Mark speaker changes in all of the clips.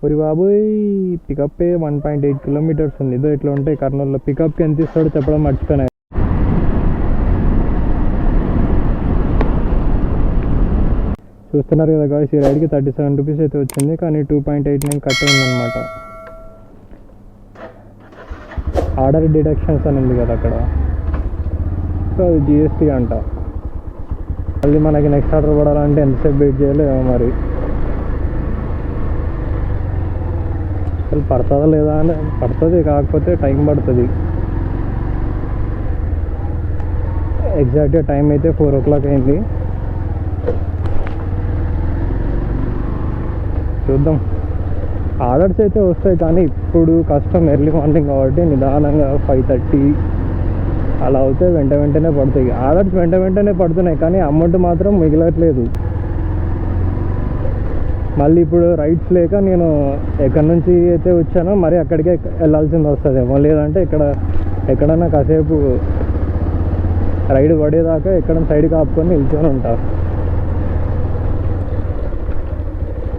Speaker 1: ఒరి బాబోయ్, pickup 1.8 kilometres ఉంది. ఇదో ఇట్లా ఉంటాయి కర్నూలులో. పికప్కి ఎంత ఇస్తాడో చెప్పడం మర్చిపోయినా. చూస్తున్నారు కదా గాయ్స్, ఈ రైడ్కి 37 రూపీస్ అయితే వచ్చింది, కానీ 2.89 కట్ అయిందనమాట. ఆర్డర్ డిడక్షన్స్ అని ఉంది కదా అక్కడ, సో అది జిఎస్టీ అంట. మళ్ళీ మనకి నెక్స్ట్ ఆర్డర్ పడాలంటే ఎంతసేపు వెయిట్ చేయాలో ఏమో మరి. అసలు పడుతుందా లేదా అని, పడుతుంది, కాకపోతే టైం పడుతుంది. ఎగ్జాక్ట్గా టైం అయితే 4 o'clock అయింది. చూద్దాం. ఆర్డర్స్ అయితే వస్తాయి, కానీ ఇప్పుడు కష్టం, ఎర్లీ మార్నింగ్ కాబట్టి నిదానంగా 5:30 అలా అవుతే వెంటనే పడతాయి. ఆర్డర్స్ వెంటనే పడుతున్నాయి, కానీ అమౌంట్ మాత్రం మిగలట్లేదు. మళ్ళీ ఇప్పుడు రైడ్స్ లేక నేను ఎక్కడి నుంచి అయితే వచ్చానో మరి అక్కడికే వెళ్ళాల్సింది వస్తుందేమో, లేదంటే ఎక్కడన్నా కాసేపు రైడ్ పడేదాకా ఎక్కడ సైడ్కి ఆపుకొని నిల్చొని ఉంటా.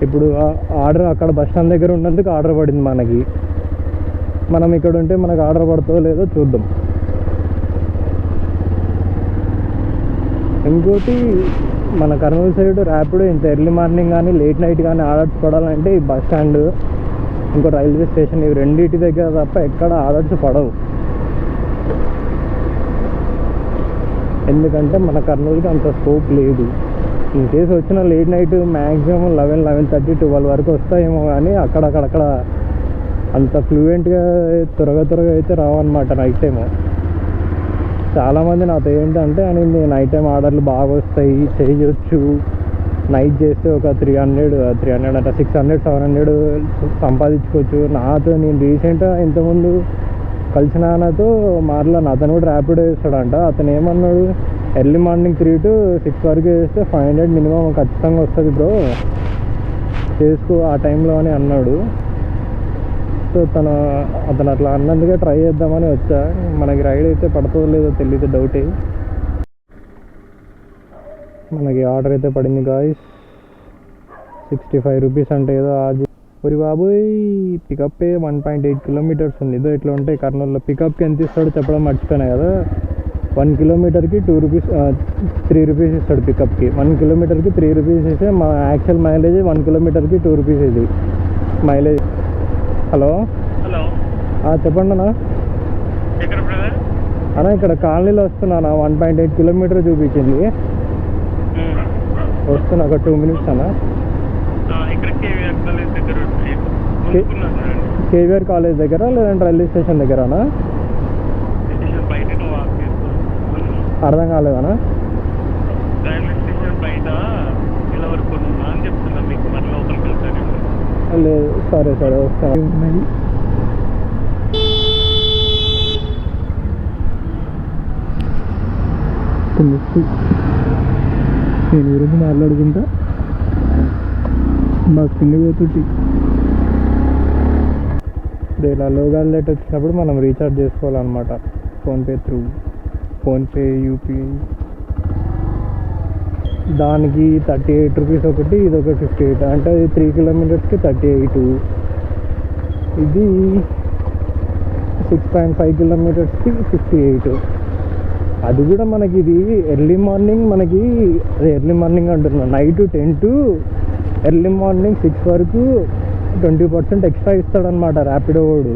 Speaker 1: ఇప్పుడు ఆర్డర్ అక్కడ బస్ స్టాండ్ దగ్గర ఉన్నందుకు ఆర్డర్ పడింది మనకి. మనం ఇక్కడ ఉంటే మనకు ఆర్డర్ పడుతుందో లేదో చూద్దాం. ఇంకోటి, మన కర్నూలు సైడ్ ర్యాపిడో ఇంత ఎర్లీ మార్నింగ్ కానీ లేట్ నైట్ కానీ ఆర్డర్స్ పడాలంటే ఈ బస్ స్టాండ్, ఇంకో రైల్వే స్టేషన్, ఇవి రెండింటి దగ్గర తప్ప ఎక్కడ ఆర్డర్స్ పడవు. ఎందుకంటే మన కర్నూలుకి అంత స్కోప్ లేదు. ఇన్ కేసు వచ్చిన లేట్ నైట్ మ్యాక్సిమం 11:30, 12 వరకు వస్తాయేమో, కానీ అక్కడక్కడ అంత ఫ్లూయెంట్గా త్వరగా అయితే రావన్నమాట నైట్ టైము. చాలామంది నాతో ఏంటంటే అనింది, నైట్ టైం ఆర్డర్లు బాగా వస్తాయి, చేయొచ్చు, నైట్ చేస్తే ఒక 300 అంటే 600, 700 సంపాదించుకోవచ్చు. నేను రీసెంట్గా ఇంతకుముందు కలిసిన అన్నతో మాట్లాడిన, అతను కూడా ర్యాపిడో వేస్తాడంట. అతను ఏమన్నాడు, ఎర్లీ మార్నింగ్ 3 to 6 వరకు వేస్తే 500 మినిమం ఖచ్చితంగా వస్తుంది బ్రో, చేసుకో ఆ టైంలో అని అన్నాడు. సో అతను అట్లా అన్నందుకే ట్రై చేద్దామని వచ్చా. మనకి రైడ్ అయితే పడుతుందో లేదో తెలియదు, డౌటే. మనకి ఆర్డర్ అయితే పడింది గాయ్స్, 65 రూపీస్ అంటే ఏదో ఆర్జీ. ఒరి బాబోయ్, పికప్ 1.8 కిలోమీటర్స్ ఉంది. ఇదో ఇట్లా ఉంటాయి కర్నూలులో. పికప్కి ఎంత ఇస్తాడో చెప్పడం మర్చిపోయినా కదా. 1 కిలోమీటర్కి 2 రూపీస్, 3 రూపీస్ ఇస్తాడు పికప్కి. 1 కిలోమీటర్కి 3 రూపీస్ ఇస్తే మా యాక్చువల్ మైలేజ్ 1 కిలోమీటర్కి 2 రూపీస్ ఇది మైలేజ్. హలో చెప్పండి అన్న. అన్న ఇక్కడ కాలనీలో వస్తున్నా, 1.8 కిలోమీటర్ చూపించింది, వస్తున్నా ఒక 2 minutes అన్న. కేవీఆర్ కాలేజ్ దగ్గర లేదంటే రైల్వే స్టేషన్ దగ్గరనా? అర్థం కాలేదనా? లేదు, సరే వస్తాను. నేను గురించి మాట్లాడుకుంటా మాకు కింద పోతుంది. ఇలా లోగాల్ లెట్ వచ్చినప్పుడు మనం రీఛార్జ్ చేసుకోవాలన్నమాట, ఫోన్పే యూపీఐ. దానికి 38 రూపీస్ ఒకటి, ఇది ఒక 58, అంటే 3 కిలోమీటర్స్కి 38. ఇది 6.5 కిలోమీటర్స్కి 58. అది కూడా మనకి ఇది ఎర్లీ మార్నింగ్, మనకి అదే ఎర్లీ మార్నింగ్ అంటున్నా, నైట్ 10 to ఎర్లీ మార్నింగ్ 6 వరకు 20% ఎక్స్ట్రా ఇస్తాడనమాట ర్యాపిడో వాడు.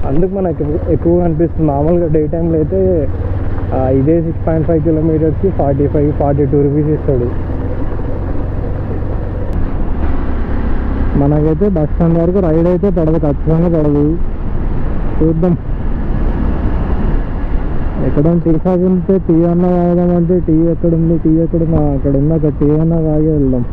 Speaker 1: అందుకు మనకి ఎక్కువగా అనిపిస్తుంది. మామూలుగా డే టైంలో అయితే ఇదే 6.5 కిలోమీటర్స్కి 42 రూపీస్ ఇస్తాడు. మనకైతే బస్ స్టాండ్ వరకు రైడ్ అయితే పడదు, ఖచ్చితంగా పడదు. చూద్దాం. ఎక్కడ టీ షాప్ ఉంటే టీ అన్న తాగదామంటే టీ ఎక్కడుంది, అక్కడ ఉంది, అక్కడ టీ అన్న తాగి వెళ్దాం.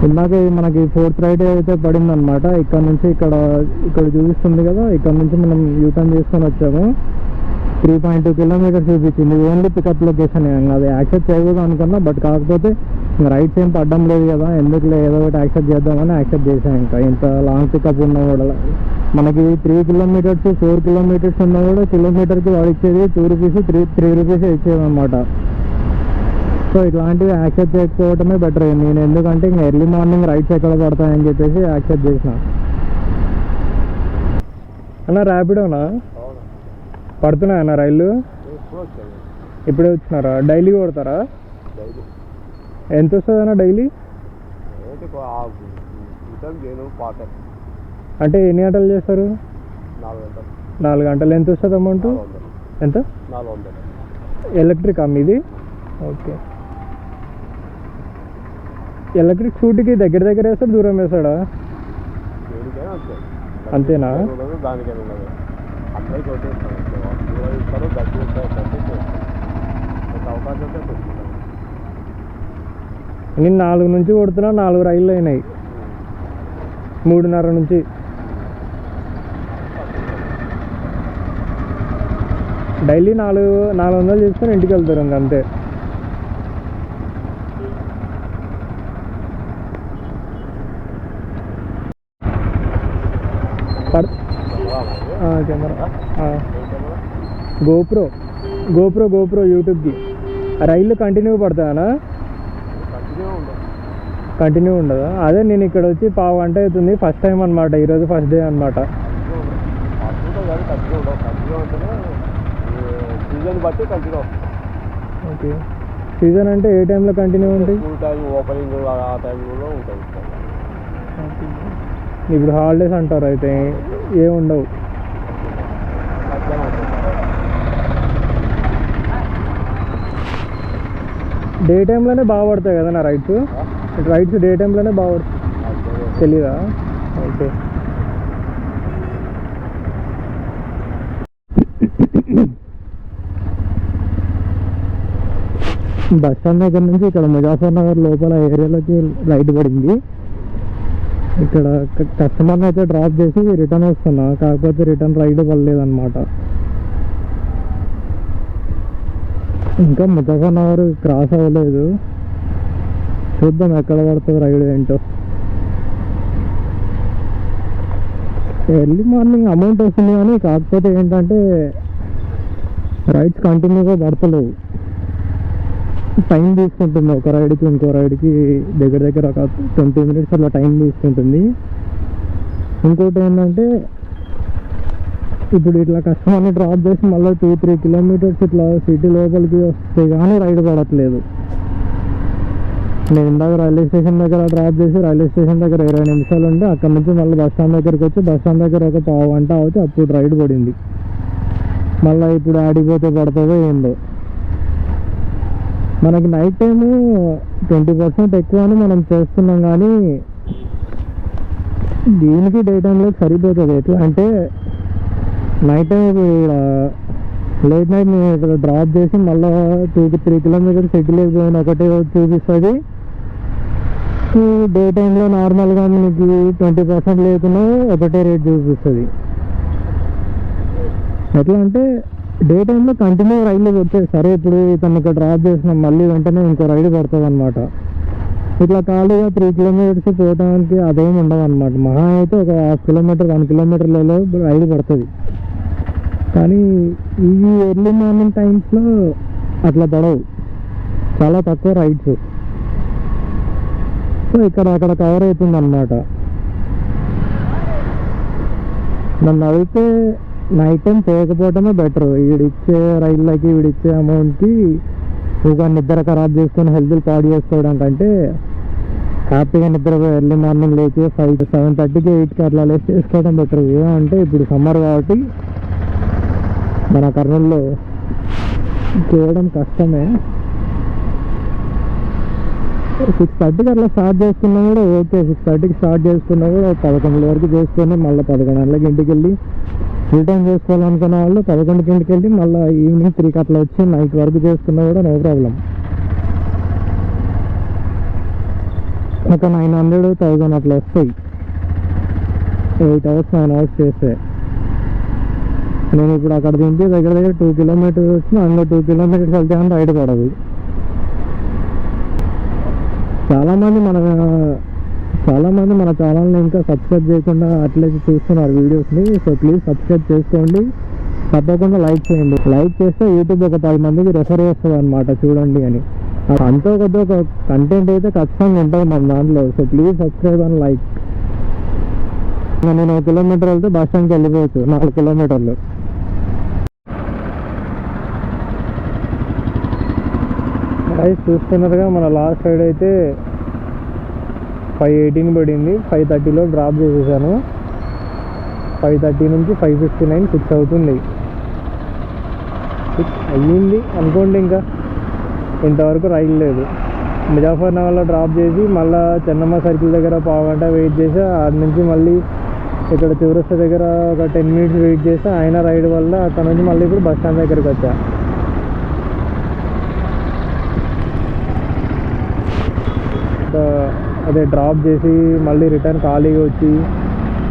Speaker 1: ఇందాక మనకి 4th రైడ్ అయితే పడింది అనమాట. ఇక్కడ నుంచి ఇక్కడ చూపిస్తుంది కదా, ఇక్కడ నుంచి మనం యూటర్న్ చేసుకొని వచ్చాము. 3.2 కిలోమీటర్స్ చూపించింది. ఓన్లీ పికప్ లొకేషన్, అది యాక్సెప్ట్ చేయకూడదు అనుకున్నా, బట్ కాకపోతే రైడ్స్ ఏం పడ్డం లేదు కదా, ఎందుకులే ఏదో ఒకటి యాక్సెప్ట్ చేద్దామని యాక్సెప్ట్ చేసాను. ఇంకా ఇంత లాంగ్ పికప్ ఉన్నా కూడా మనకి 3 కిలోమీటర్స్ 4 కిలోమీటర్స్ ఉన్నా కూడా కిలోమీటర్కి వాడు ఇచ్చేది 2 రూపీస్ 3 రూపీస్ ఇచ్చేది అనమాట. సో ఇట్లాంటివి యాక్సెప్ట్ చేసుకోవటమే బెటర్. నేను ఎందుకంటే ఇంకా ఎర్లీ మార్నింగ్ రైడ్స్ ఎక్కడ పడతాయని చెప్పేసి యాక్సెప్ట్ చేసిన. అన్న ర్యాపిడోనా పడుతున్నాయన్న రైళ్ళు? ఇప్పుడే వచ్చినారా? డైలీ కొడతారా? ఎంత వస్తుంది అన్న డైలీ? అంటే ఎన్ని గంటలు చేస్తారు? 4 గంటలు. ఎంత వస్తుంది అమౌంట్? ఎంత? 400. ఎలక్ట్రిక్ మీది? ఓకే. ఎలక్ట్రిక్ స్కూటీకి దగ్గర దగ్గర వేస్తాడు, దూరం వేస్తాడా? అంతేనా? నేను 4 నుంచి కొడుతున్నా, 4 రైళ్ళు అయినాయి 3:30 నుంచి. డైలీ 400 చేసుకొని ఇంటికి వెళ్తారు ఇంక అంతే. కెమెరా గోప్రో యూట్యూబ్కి. రైళ్ళు కంటిన్యూ పడతాయనా? కంటిన్యూ ఉండదా? అదే నేను ఇక్కడ వచ్చి పావు గంట అవుతుంది, ఫస్ట్ టైం అనమాట, ఈరోజు ఫస్ట్ డే అనమాట. ఓకే. సీజన్ అంటే ఏ టైంలో కంటిన్యూ ఉంటాయి? ఇప్పుడు హాలిడేస్ అంటారు అయితే ఏ ఉండవు. డే టైంలోనే బాగా పడతాయి కదా నా రైడ్స్? డే టైంలోనే బాగా పడతాయి. తెలీదా? ఓకే. బస్ స్టాండ్ దగ్గర నుంచి ఇక్కడ ముజాఫర్ నగర్ లోపల ఏరియాలోకి రైడ్ పడింది. ఇక్కడ కస్టమర్ని అయితే డ్రాప్ చేసి రిటర్న్ వస్తున్నా, కాకపోతే రిటర్న్ రైడ్ పడలేదన్నమాట. ఇంకా ముజాఫర్ నగర్ క్రాస్ అవ్వలేదు, చూద్దాం ఎక్కడ పడుతుంది రైడ్ ఏంటో. ఎర్లీ మార్నింగ్ అమౌంట్ వస్తుంది కానీ కాకపోతే ఏంటంటే రైడ్స్ కంటిన్యూగా పడతలేవు, టైం తీసుకుంటుంది. ఒక రైడ్కి ఇంకో రైడ్కి దగ్గర దగ్గర ఒక 20 minutes అట్లా టైం తీసుకుంటుంది. ఇంకోటి ఏంటంటే ఇప్పుడు ఇట్లా కస్టమర్ని డ్రాప్ చేసి మళ్ళీ 2-3 కిలోమీటర్స్ ఇట్లా సిటీ లోపలికి వస్తే కానీ రైడ్ పడట్లేదు. నేను ఇందాక రైల్వే స్టేషన్ దగ్గర డ్రాప్ చేసి రైల్వే స్టేషన్ దగ్గర 20 నిమిషాలు ఉంటే అక్కడ నుంచి మళ్ళీ బస్ స్టాండ్ దగ్గరికి వచ్చి బస్ స్టాండ్ దగ్గర ఒక పావు గంట అవుతే అప్పుడు రైడ్ పడింది. మళ్ళీ ఇప్పుడు ఆడిపోతే పడుతుందో ఏందో. మనకి నైట్ టైము 20% ఎక్కువ అని మనం చేస్తున్నాం కానీ దీనికి డే టైంలో సరిపోతుంది. ఎట్లా అంటే నైట్ టైం లేట్ నైట్ నేను ఇక్కడ డ్రాప్ చేసి మళ్ళీ 2-3 కిలోమీటర్స్ సిటీలోకి పోయిన ఒకటే చూపిస్తుంది. డే టైంలో నార్మల్గా మనకి 20% లేకున్నా ఒకటే రేట్ చూపిస్తుంది. ఎట్లా అంటే డే టైంలో కంటిన్యూ రైళ్ళు వచ్చాయి. సరే ఇప్పుడు ఇతను ఇక్కడ డ్రాప్ చేసినాం, మళ్ళీ వెంటనే ఇంకో రైడ్ పడుతుంది అనమాట. ఇట్లా ఖాళీగా 3 కిలోమీటర్స్ పోవడానికి అదేమి ఉండదు అనమాట. మహా అయితే ఒక 1/2 కిలోమీటర్ 1 కిలోమీటర్లలో రైడ్ పడుతుంది. కానీ ఈ ఎర్లీ మార్నింగ్ టైమ్స్లో అట్లా పడవు, చాలా తక్కువ రైడ్స్. సో ఇక్కడ అక్కడ కవర్ అవుతుంది అన్నమాట. నన్ను అడిగితే నైట్ టైం చేయకపోవటమే బెటర్. వీడిచ్చే రైళ్ళకి వీడిచ్చే అమౌంట్కి ఒక నిద్ర ఖరాబ్ చేసుకొని హెల్త్ పాడు చేసుకోవడం కంటే హ్యాపీగా నిద్రపోయి ఎర్లీ మార్నింగ్ లేచి 7:30కి 8కి అట్లా లేచి చేసుకోవడం బెటర్. ఏమంటే ఇప్పుడు సమ్మర్ కాబట్టి మన కర్నూలులో చేయడం కష్టమే. 6:30కి అట్లా స్టార్ట్ చేసుకున్నా కూడా ఓకే. 6:30కి స్టార్ట్ చేసుకున్నా కూడా 11 వరకు చేసుకొని మళ్ళీ 11 గంటలకి ఇంటికి వెళ్ళి రిటర్న్ చేసుకోవాలనుకున్న వాళ్ళు 11కి ఇంటికి వెళ్ళి మళ్ళీ ఈవినింగ్ 3కి అట్లా వచ్చి నైట్ వరకు చేసుకున్నా కూడా నో ప్రాబ్లం. ఒక 900-1000 అట్లా వస్తాయి 8 hours 9 hours చేస్తే. నేను ఇప్పుడు అక్కడ దింపి దగ్గర దగ్గర 2 kilometers వచ్చిన, అందులో 2 kilometers వెళ్తే కానీ రైడ్ పడదు. చాలామంది మన ఛానల్ని ఇంకా సబ్స్క్రైబ్ చేయకుండా అట్లే చూస్తున్నారు వీడియోస్ని. సో ప్లీజ్ సబ్స్క్రైబ్ చేసుకోండి, తప్పకుండా లైక్ చేయండి. లైక్ చేస్తే యూట్యూబ్ ఒక 10 మందికి రెఫర్ చేస్తుంది అనమాట చూడండి అని. అంతో కొద్ది ఒక కంటెంట్ అయితే ఖచ్చితంగా ఉంటుంది మన దాంట్లో. So please subscribe and like. నేను 1 కిలోమీటర్ వెళ్తే బస్ స్టాండ్కి వెళ్ళిపోవచ్చు, 4 కిలోమీటర్లు. గైస్ చూస్తున్నారుగా, మన లాస్ట్ రైడ్ అయితే 5:18 పడింది. 5:30లో డ్రాప్ చేసేసాను. 5:30 నుంచి 5:59, 6 అవుతుంది. 6 అయ్యింది అనుకోండి. ఇంకా ఇంతవరకు రైలు లేదు. ముజాఫర్నగర్లో డ్రాప్ చేసి మళ్ళీ చెన్నమ్మ సర్కిల్ దగ్గర పావుగంట వెయిట్ చేసి, ఆడ నుంచి మళ్ళీ ఇక్కడ చౌరస్తా దగ్గర ఒక 10 మినిట్స్ వెయిట్ చేసి, ఆయన రైడ్ వల్ల అక్కడ నుంచి మళ్ళీ ఇప్పుడు బస్ స్టాండ్ దగ్గరికి వచ్చా. అదే డ్రాప్ చేసి మళ్ళీ రిటర్న్ ఖాళీగా వచ్చి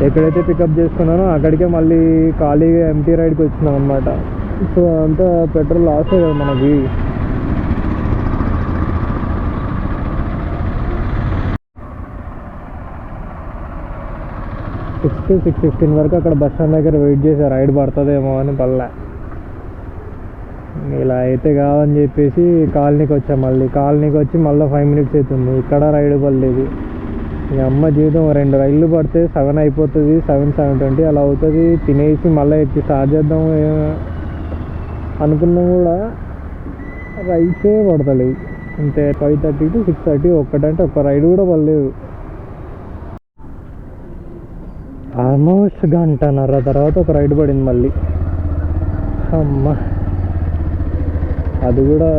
Speaker 1: ఎక్కడైతే పికప్ చేసుకున్నానో అక్కడికే మళ్ళీ ఖాళీగా ఎంటీ రైడ్కి వచ్చినాం అనమాట. సో అంతా పెట్రోల్ లాసే కదా మనకి. సిక్స్ 6:15 వరకు అక్కడ బస్ స్టాండ్ దగ్గర వెయిట్ చేసా, రైడ్ పడుతుందేమో అని. పల్లె ఇలా అయితే కాదని చెప్పేసి కాలనీకి వచ్చా. మళ్ళీ కాలనీకి వచ్చి మళ్ళీ 5 మినిట్స్ అవుతుంది, ఇక్కడ రైడ్ పడలేదు. మీ అమ్మ జీవితం 2 రైళ్ళు పడితే 7 అయిపోతుంది, 7:20 అలా అవుతుంది. తినేసి మళ్ళీ ఎక్కి స్టార్ట్ చేద్దాం అనుకున్నా కూడా రైడ్సే పడతలేవు. అంతే 5:30 to 6:30 ఒక్కటంటే ఒక్క రైడ్ కూడా పడలేదు. ఆల్మోస్ట్ 1.5 గంట తర్వాత ఒక రైడ్ పడింది మళ్ళీ. అమ్మ, అది కూడా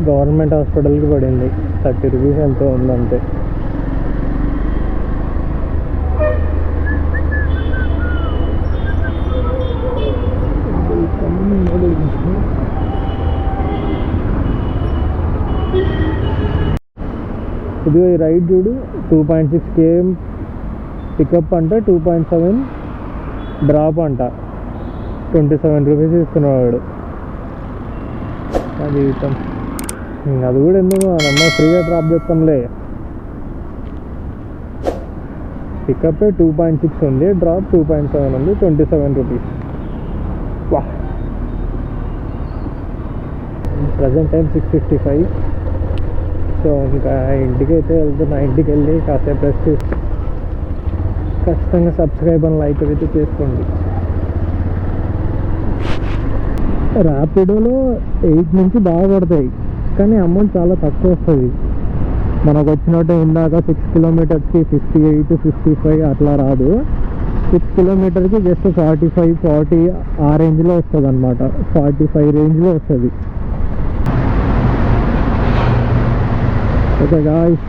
Speaker 1: గవర్నమెంట్ హాస్పిటల్కి పడింది. 30 రూపీస్ ఎంతో ఉందంతే. ఇది ఈ రైడ్ చూడు, 2.6 km పికప్ అంట, 2.7 డ్రాప్ అంట. 27 రూపీస్ ఇస్తున్నాడు. అది అది కూడా ఎందుకు అమ్మ ఫ్రీగా డ్రాప్ చేస్తాంలే. పికప్ 2.6 ఉంది, డ్రాప్ 2.7 ఉంది, 27 రూపీస్. వా, ప్రజెంట్ టైం 6:55. సో ఇంకా ఇంటికి అయితే వెళ్తున్నా. ఇంటికి వెళ్ళి కాసేపు రెస్ట్ చేసి ఖచ్చితంగా సబ్స్క్రైబ్ అని లైక్ అయితే చేసుకోండి. ర్యాపిడోలో 8 నుంచి బాగా పడతాయి, కానీ అమౌంట్ చాలా తక్కువ వస్తుంది. మనకు వచ్చినట్టు ఇందాక 6 కిలోమీటర్స్కి 58, 55 అట్లా రాదు. 6 కిలోమీటర్కి జస్ట్ 45, 40 ఆ రేంజ్లో వస్తుంది అనమాట. 45 రేంజ్లో వస్తుంది. Okay guys,